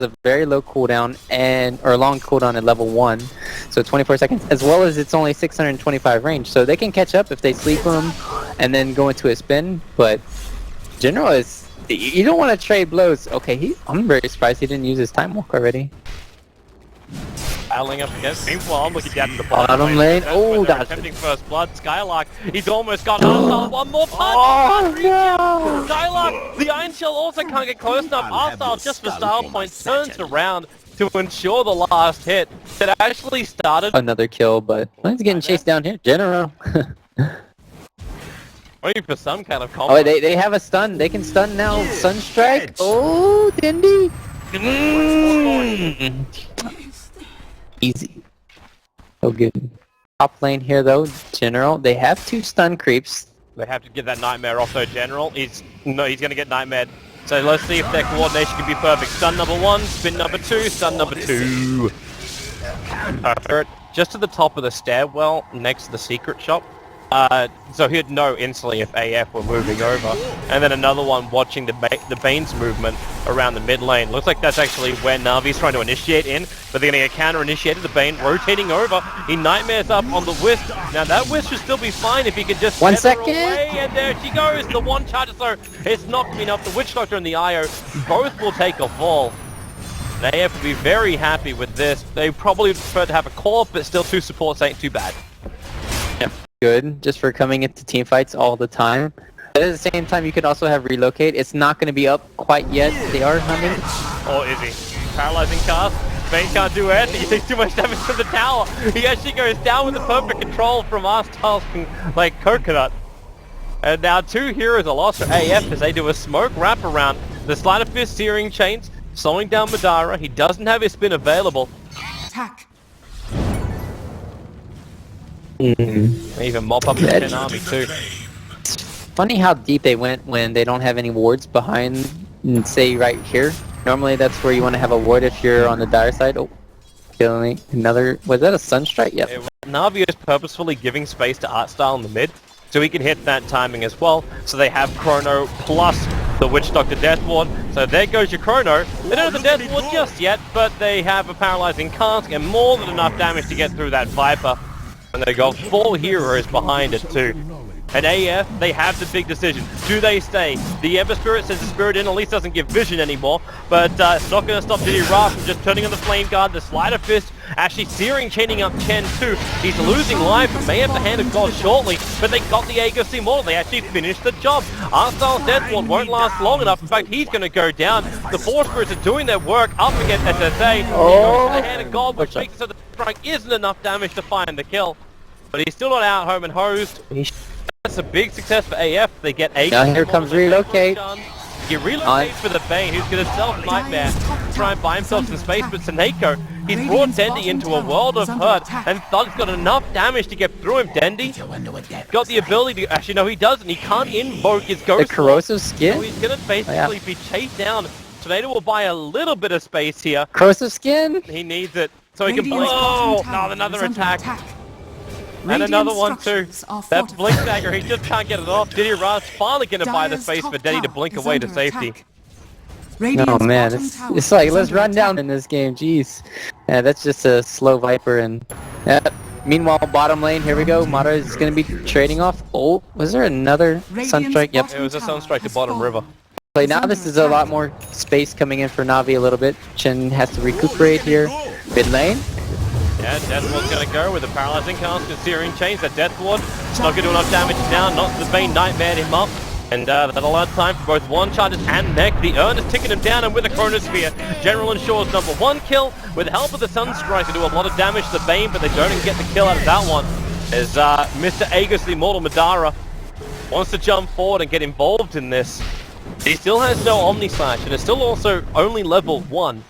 a very low cooldown or long cooldown at level 1, so 24 seconds, as well as it's only 625 range, so they can catch up if they sleep them and then go into a spin. But general is, you don't want to trade blows. Okay, I'm very surprised he didn't use his time walk already. Battling up against. Meanwhile, looking down to the bottom lane. Oh, that's attempting first blood. Skylark, he's almost got Arsal. One more punch. Oh, no. Skylark, the Iron Shell also can't get close enough. Arsal, just for style points, turns around to ensure the last hit that actually started. Another kill, but he's getting chased down here. General. Waiting for some kind of combo. Oh, they have a stun. They can stun now. Sunstrike. Oh, Dindy. Easy. So good. Top lane here though, General. They have 2 stun creeps. They have to get that Nightmare off though, General. He's gonna get Nightmared. So let's see if their coordination can be perfect. Stun number 1, spin number 2, stun number 2. Perfect. Just to the top of the stairwell next to the secret shop. So he'd know instantly if AF were moving over. And then another one watching the Bane's movement around the mid lane. Looks like that's actually where NaVi's trying to initiate in, but they're going to get counter-initiated. The Bane rotating over. He Nightmares up on the Wisp. Now that Wisp should still be fine if he could just 1 second. Away, and there she goes. The one charge, so it's not enough. The Witch Doctor and the IO both will take a fall. They have to be very happy with this. They probably would prefer to have a core, but still 2 supports ain't too bad. Yeah. Good, just for coming into team fights all the time. But at the same time, you could also have relocate. It's not going to be up quite yet. They are hunting. Or is he? Paralyzing cast. Bane can't do anything. He takes too much damage from the tower. He actually goes down with the perfect control from Arstyles like Coconut. And now 2 heroes are lost for AF as they do a smoke wraparound. The Sleight of Fist Searing Chains, slowing down Madara. He doesn't have his spin available. Attack. Even mop up the 10 army too. It's funny how deep they went when they don't have any wards behind, say right here. Normally that's where you want to have a ward if you're on the dire side. Oh, killing another. Was that a Sunstrike? Yep. NaVi is purposefully giving space to Artstyle in the mid, so he can hit that timing as well. So they have Chrono plus the Witch Doctor Death Ward. So there goes your Chrono. They don't have the Death Ward just yet, but they have a paralyzing cask and more than enough damage to get through that Viper. And they got 4 heroes behind it too. And AF, they have the big decision. Do they stay? The Ember Spirit says the Spirit in at least doesn't give vision anymore, but it's not going to stop Diddy Ra from just turning on the Flame Guard. The Sleight of Fist actually Searing, chaining up Chen too. He's losing life and may have the Hand of God shortly, but they got the Aegis Immortal. They actually finished the job. Arstyle's Death Ward won't last long enough. In fact, he's going to go down. The 4 Spirits are doing their work up against SSA. He goes to the Hand of God, which makes it so the strike isn't enough damage to find the kill. But he's still not out home and hosed. That's a big success for AF. They get 8. Now here comes relocate. He relocates for the Bane, who's going to self-nightmare, try and buy himself some space, but Seneko, he's brought Dendy into a world of hurt, and Thug's got enough damage to get through him. Dendy got the ability to, actually no he doesn't, he can't invoke his Ghost. The corrosive skin? So he's going to basically be chased down. Tornado will buy a little bit of space here. Corrosive skin? He needs it, so he can blink. Oh, no, another attack. And another one too. That Blink Dagger, he just can't get it off. Diddy Ra's finally going to buy the space for Denny to blink away to safety. Oh man, it's like, let's run down in this game, jeez. Yeah, that's just a slow Viper and... meanwhile, bottom lane, here we go. Mata is going to be trading off. Oh, was there another Sunstrike? Yep. It was a Sunstrike to bottom river. So now this is a lot more space coming in for NaVi a little bit. Chen has to recuperate here. Mid lane. Yeah, Death Ward's going to go with the Paralyzing Cast and Searing Chains. That Death Ward not going to do enough damage now. Not the Bane Nightmare him up. And that'll allow time for both One Charges and Mech. The Urn is ticking him down, and with a Chronosphere, General ensures number 1 kill. With the help of the Sunstrike, they do a lot of damage to the Bane, but they don't even get the kill out of that one. As Mr. Aegis, the Immortal Madara, wants to jump forward and get involved in this. He still has no Omni Slash, and it's still also only level 1.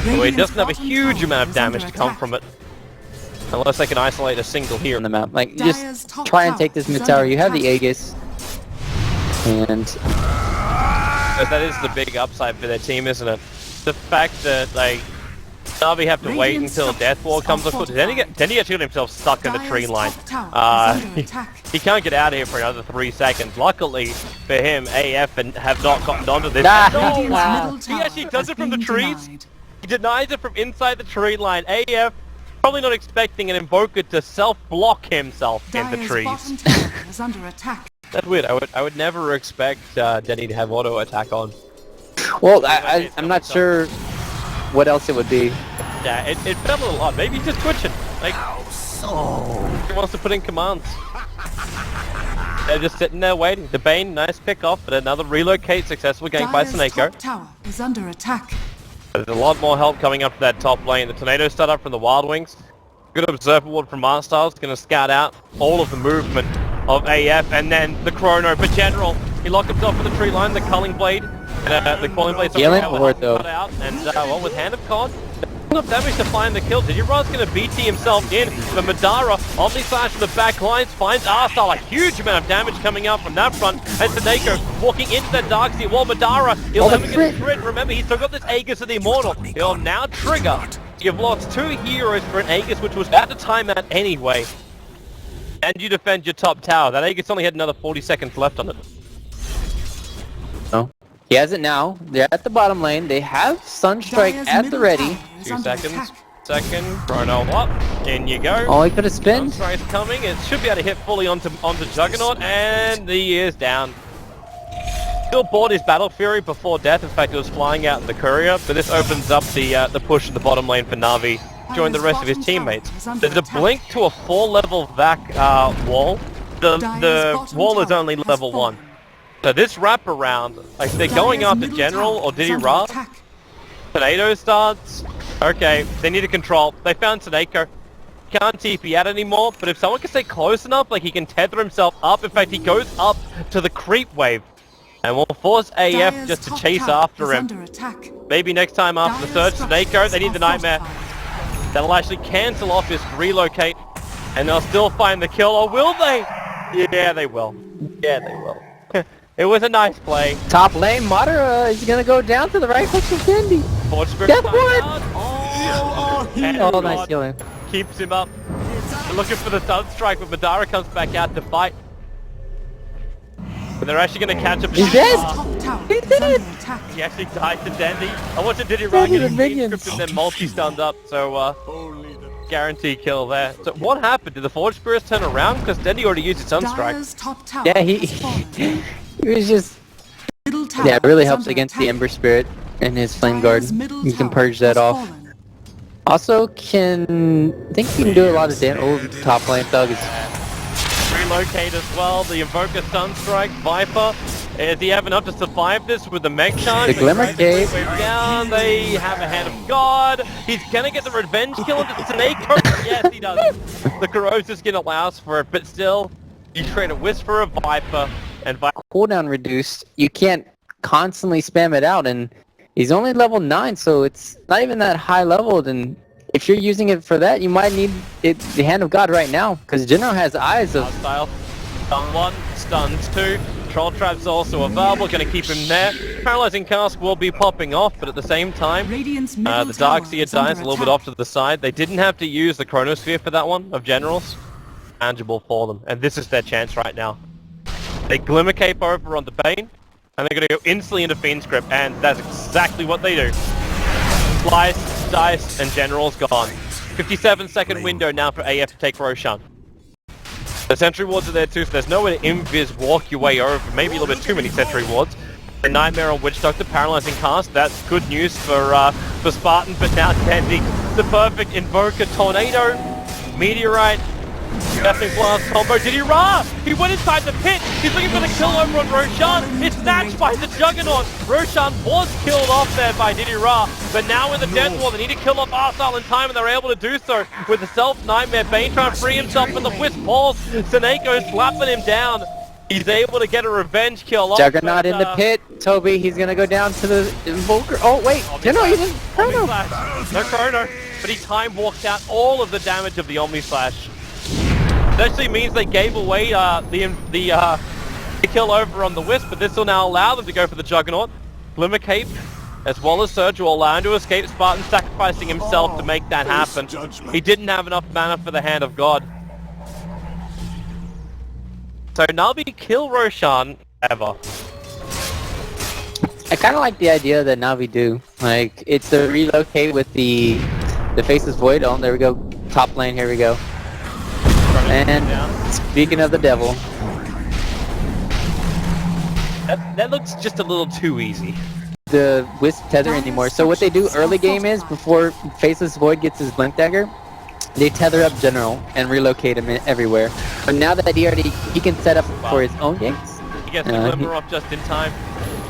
So he doesn't have a huge amount of damage to come from it. Unless they can isolate a single here on the map. Like, just try and take this mid tower. You have the Aegis. And... that is the big upside for their team, isn't it? The fact that, like, NaVi have to wait until Death Wall comes up. Then he actually got himself stuck in the tree line. He can't get out of here for another 3 seconds. Luckily for him, AF have not gotten onto this. Oh, wow. He actually does it from the trees. He denies it from inside the tree line. AF probably not expecting an Invoker to self-block himself in the trees. That's weird. I would never expect Denny to have auto attack on. Well, I'm not sure what else it would be. Yeah, it felt a little odd. Maybe he's just twitching. Like, he wants to put in commands. They're just sitting there waiting. The Bane, nice pick off, but another relocate successful gank by Snako. Tower is under attack. There's a lot more help coming up to that top lane. The Tornado start up from the Wild Wings. Good observer ward from Artstyles, going to scout out all of the movement of AF, and then the Chrono. But General, he locked himself in the tree line, the Culling Blade, the Calling Blade. Healing ward though. Cut out, and well, with Hand of God, enough damage to find the kill. Digiro's going to BT himself in. The Madara, Omni Slash from the back lines, finds Arstyle. A huge amount of damage coming out from that front. And Snako walking into that Dark Sea wall. Madara, he'll never get a crit. Remember, he's still got this Aegis of the Immortal. He'll now trigger. You've lost 2 heroes for an Aegis, which was at the time out anyway. And you defend your top tower. That Aegis only had another 40 seconds left on it. Oh. He has it now. They're at the bottom lane. They have Sunstrike at the ready. 2 seconds. Second. Chrono up. In you go. Oh, he could have spin. Sunstrike's coming. It should be able to hit fully onto Juggernaut. And he is down. Still bought his Battle Fury before death. In fact, it was flying out in the Courier. But this opens up the push to the bottom lane for NaVi. Join the rest of his teammates. There's a blink to a 4-level vac wall. The wall is only level 1. So this wraparound, like they're going after General or Diddy Ra. Tornado starts. Okay, they need to control. They found Snako. Can't TP out anymore, but if someone can stay close enough, like he can tether himself up. In fact, he goes up to the creep wave. And will force AF just to chase after him. Maybe next time after the surge, Snako, they need the Nightmare. That'll actually cancel off his relocate. And they'll still find the kill, or will they? Yeah, they will. Yeah, they will. It was a nice play. Top lane, Madara is gonna go down to the right hook of Fendi. Forge Spirit Death Ward! Oh, nice healing. Keeps him up. They're looking for the Sunstrike, but Madara comes back out to fight. But they're actually going to catch up. He's dead! He did it! He actually died to Dandy. I watched Diddy Ra get his script and then multi-stunned up, so guarantee kill there. So what happened? Did the Forge Spirits turn around? Because Dandy already used his Sunstrike. Yeah, he was just... Yeah, it really helps against the Ember Spirit and his Flame Guard. You can purge that off. Also, I think you can do a lot of damage. Oh, top lane Thug is... Relocate as well, the Invoker Sunstrike, Viper. Does he have enough to survive this with the Mech Charge? The Glimmer Cave. Down, they have a Hand of God. He's gonna get the revenge kill into Snako. Yes, he does. The Corrosive Skin allows for it, but still, you trade a Wisp for a Viper, and Viper... Cooldown reduced. You can't constantly spam it out, and he's only level 9, so it's not even that high level. Then if you're using it for that, you might need the Hand of God right now, because General has eyes of... Style. Stun 1, stuns 2. Troll Trap's also available, gonna keep him there. Paralyzing Cask will be popping off, but at the same time, the Darkseer dies a little bit off to the side. They didn't have to use the Chronosphere for that one, of Generals. Tangible for them, and this is their chance right now. They Glimmer Cape over on the Bane, and they're gonna go instantly into Fiend's Grip, and that's exactly what they do. Slice, Dice, and General's gone. 57-second window now for AF to take Roshan. The sentry wards are there too, so there's no way to invis walk your way over. Maybe a little bit too many sentry wards. The Nightmare on Witch Doctor, paralyzing cast. That's good news for Spartan, but now Dandy, the perfect Invoker Tornado, Meteorite, Deathing Blast combo. Diddy Ra! He went inside the pit! He's looking for the kill over on Roshan! It's snatched by the Juggernaut! Roshan was killed off there by Diddy Ra, but now with the Death Wall, they need to kill off Arstyle in time, and they're able to do so with the Self-Nightmare. Bane trying to free himself from the Wisp Balls. Snako slapping him down. He's able to get a revenge kill off. Juggernaut in the pit. Toby, he's gonna go down to the Invoker. Oh, wait! No, he didn't! Chrono! No Chrono, but he time walked out all of the damage of the Omni Slash. That actually means they gave away the kill over on the Wisp, but this will now allow them to go for the Juggernaut. Glimmer Cape as well as Surge will allow him to escape. Spartan sacrificing himself to make that happen. He didn't have enough mana for the Hand of God. So NaVi kill Roshan ever. I kind of like the idea that NaVi do. Like, it's the relocate with the Faceless Void. Oh, there we go. Top lane, here we go. And speaking of the devil. That looks just a little too easy. The Wisp tether anymore. So what they do early game is, before Faceless Void gets his Blink Dagger, they tether up General and relocate him everywhere. But now that he can set up for his own games. He gets the Glimmer off just in time.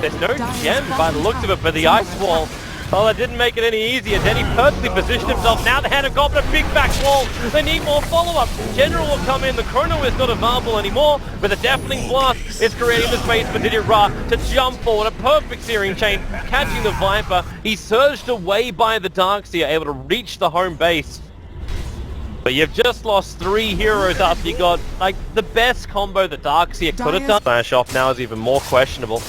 There's no gem by the looks of it, but the Ice Wall, well, it didn't make it any easier. Then he perfectly positioned himself. Now the Hand of God, but a big back wall. They need more follow-up. General will come in. The Chrono is not available anymore, but the Deafening Blast is creating the space for Diddy Ra to jump forward. A perfect Searing Chain, catching the Viper. He surged away by the Darkseer, able to reach the home base. But you've just lost 3 heroes after you got, like, the best combo the Darkseer could have done. Flash off now is even more questionable.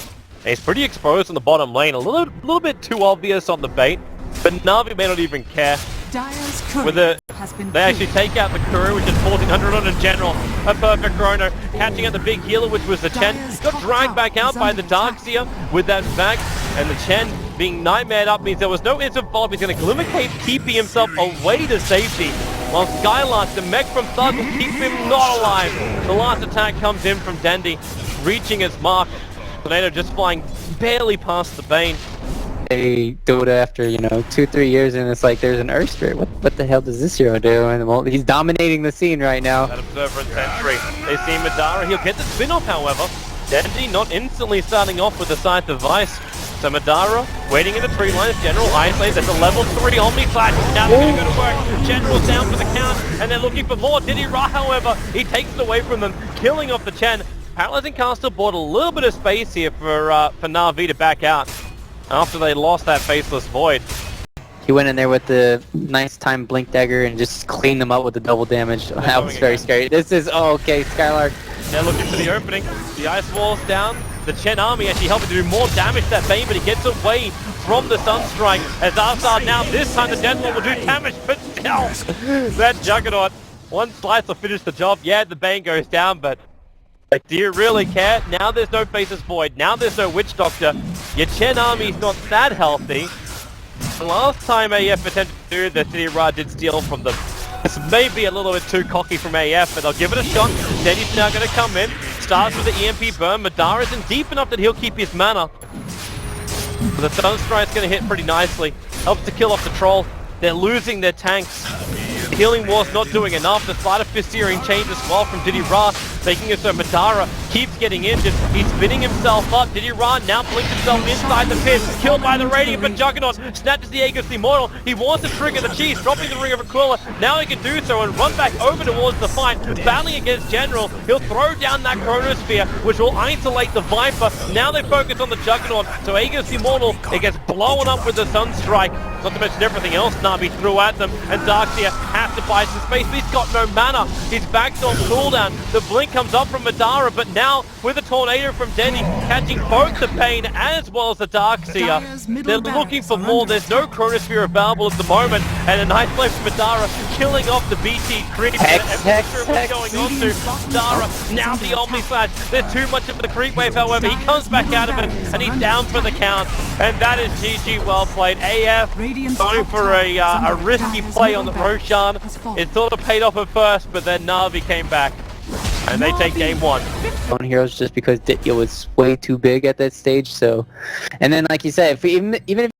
He's pretty exposed on the bottom lane, a little bit too obvious on the bait, but NaVi may not even care. They actually take out the Kuru, which is 1400 on a General. A perfect Chrono, catching out the big healer, which was the Chen. Got dragged back out by the Darkseer with that back, and the Chen being nightmared up means there was no instant follow-up. He's going to Glimmer Cape, keeping himself away to safety. While Skylark, the mech from Thug, will keep him not alive. The last attack comes in from Dandy, reaching its mark. Tornado just flying barely past the Bane. They Dota after, 2-3 years, and it's like there's an Earth Spirit. What the hell does this hero do? And well, he's dominating the scene right now. That Observer and Sentry. They see Madara. He'll get the spin off, however. Dandy not instantly starting off with the Scythe of Vice. So Madara waiting in the tree line as General isolates. That's a level 3 Omni Flash. Now they're going to go to work. General's down for the count, and they're looking for more. Diddy Ra, however, he takes it away from them, killing off the Chen. Paralyzing Caster bought a little bit of space here for NaVi to back out after they lost that Faceless Void. He went in there with the nice time Blink Dagger and just cleaned them up with the double damage. That was very scary. This is, okay, Skylark. They're looking for the opening. The Ice Wall's down. The Chen army actually helping to do more damage to that Bane, but he gets away from the Sunstrike. As Arsar now, this time the Deathwall will do damage, but still, that Juggernaut, one slice will finish the job. Yeah, the Bane goes down, but like, do you really care? Now there's no Faceless Void. Now there's no Witch Doctor. Your Chen army's not that healthy. The last time AF attempted to do this, Diddy Ra did steal from them. This may be a little bit too cocky from AF, but they'll give it a shot. Denny's now going to come in. Starts with the EMP burn. Madara isn't deep enough that he'll keep his mana. The Sunstrike's going to hit pretty nicely. Helps to kill off the Troll. They're losing their tanks. The Healing Ward's not doing enough. The Sleight of Fist Searing change as well from Diddy Ra, making it so Madara keeps getting injured. He's spinning himself up. Diddy Ra now blinks himself inside the pit. Killed by the Radiant, but Juggernaut snatches the Aegis Immortal. He wants to trigger the cheese, dropping the Ring of Aquila. Now he can do so and run back over towards the fight. Battling against General, he'll throw down that Chronosphere, which will isolate the Viper. Now they focus on the Juggernaut, so Aegis Immortal, it gets blown up with the Sunstrike. Not to mention everything else NaVi threw at them, and Darkseer has to buy some space, but he's got no mana. He's backed on cooldown. The blink comes up from Madara, but now with a tornado from Denny, catching both the Bane as well as the Darkseer. They're looking for more. There's no Chronosphere available at the moment, and a nice play from Madara, killing off the BT creep. What's going on to Madara? Now the Omni Flash. There's too much of the creep wave, however. He comes back out of it, and he's down for the count. And that is GG, well played. AF going for a risky play on the Roshan. It sort of paid off at first, but then NaVi came back. And they take game 1. On heroes just because it was way too big at that stage, so. And then, like you said, even if